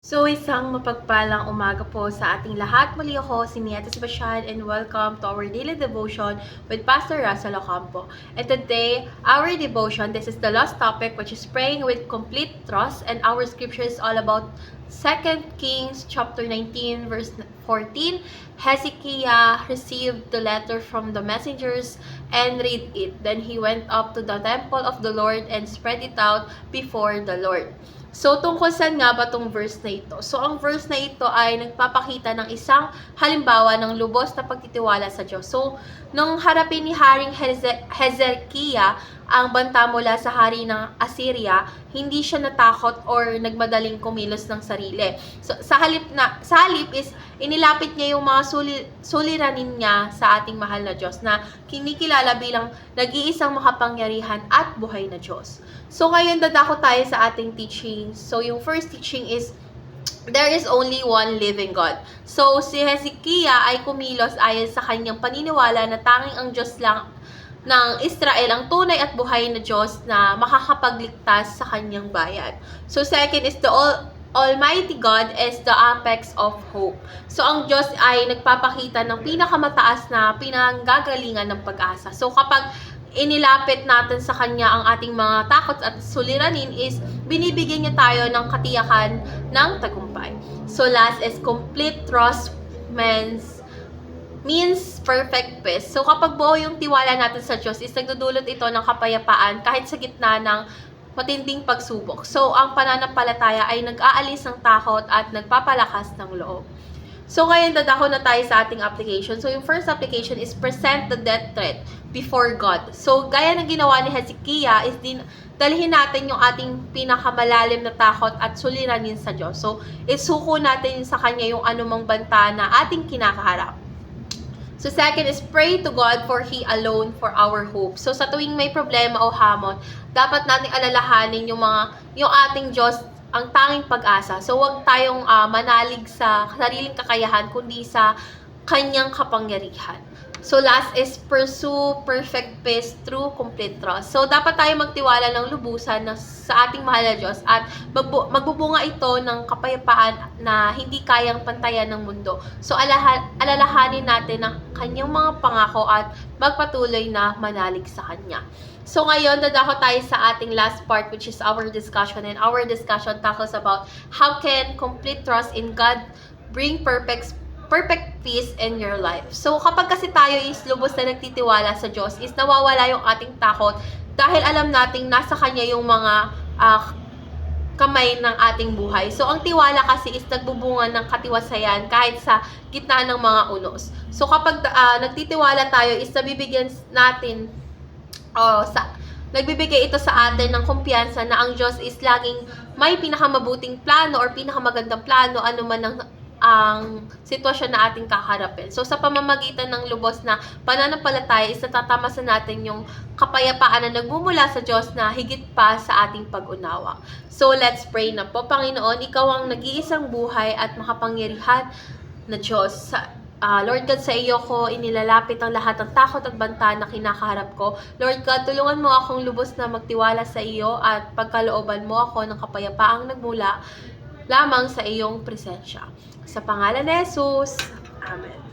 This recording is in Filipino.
So, isang mapagpalang umaga po sa ating lahat. Muli ako, si Mieta Sebastian, and welcome to our daily devotion with Pastor Russell Ocampo. And today, our devotion, this is the last topic, which is praying with complete trust, and our scripture is all about 2 Kings chapter 19, verse 14. Hezekiah received the letter from the messengers and read it. Then he went up to the temple of the Lord and spread it out before the Lord. So, tungkol saan nga ba itong verse na ito? So, ang verse na ito ay nagpapakita ng isang halimbawa ng lubos na pagtitiwala sa Diyos. So, nung harapin ni Haring Hezekiah ang banta mula sa hari ng Assyria, hindi siya natakot or nagmadaling kumilos ng sarili. So, sa halip is inilapit niya yung mga suliranin niya sa ating mahal na Diyos na kinikilala bilang nag-iisang makapangyarihan at buhay na Diyos. So, ngayon dadako tayo sa ating teaching. So, yung first teaching is, there is only one living God. So, si Hezekiah ay kumilos ayon sa kanyang paniniwala na tanging ang Diyos lang ng Israel ang tunay at buhay na Diyos na makakapagligtas sa kanyang bayan. So, second is the Almighty God is the apex of hope. So, ang Diyos ay nagpapakita ng pinakamataas na pinanggagalingan ng pag-asa. So, kapag inilapit natin sa Kanya ang ating mga takot at suliranin is binibigyan niya tayo ng katiyakan ng tagumpay. So, last is complete trust means perfect peace. So, kapag buo yung tiwala natin sa Diyos is nagdudulot ito ng kapayapaan kahit sa gitna ng matinding pagsubok. So, ang pananampalataya ay nag-aalis ng takot at nagpapalakas ng loob. So, ngayon dadako na tayo sa ating application. So, yung first application is present the death threat before God. So, gaya ng ginawa ni Hezekiah is dalhin natin yung ating pinakamalalim na takot at suliranin sa Diyos. So, isuko natin sa Kanya yung anumang banta na ating kinakaharap. So, second is pray to God for He alone for our hope. So, sa tuwing may problema o hamon, dapat nating alalahanin yung ating Diyos ang tanging pag-asa. So, huwag tayong manalig sa sariling kakayahan, kundi sa Kanyang kapangyarihan. So, last is pursue perfect peace through complete trust. So, dapat tayo magtiwala ng lubusan sa ating mahal na Diyos at magbubunga ito ng kapayapaan na hindi kayang pantayan ng mundo. So, alalahanin natin ang Kanyang mga pangako at magpatuloy na manalig sa Kanya. So, ngayon, dadako tayo sa ating last part, which is our discussion. And our discussion tackles about how can complete trust in God bring perfect peace in your life. So, kapag kasi tayo is lubos na nagtitiwala sa Diyos, is nawawala yung ating takot dahil alam nating nasa Kanya yung mga kamay ng ating buhay. So, ang tiwala kasi is nagbubunga ng katiwasayan kahit sa gitna ng mga unos. So, kapag nagtitiwala tayo is nabibigyan natin nagbibigay ito sa atin ng kumpiyansa na ang Diyos is laging may pinakamabuting plano or pinakamagandang plano anuman ang sitwasyon na ating kaharapin. So, sa pamamagitan ng lubos na pananampalataya is natatamasan natin yung kapayapaan na nagmumula sa Diyos na higit pa sa ating pag-unawa. So, let's pray na po. Panginoon, Ikaw ang nag-iisang buhay at makapangyarihan na Diyos. Lord God, sa iyo ko inilalapit ang lahat ng takot at banta na kinakaharap ko. Lord God, tulungan mo akong lubos na magtiwala sa iyo at pagkalooban mo ako ng kapayapaang nagmula lamang sa iyong presensya. Sa pangalan ni Jesus, Amen.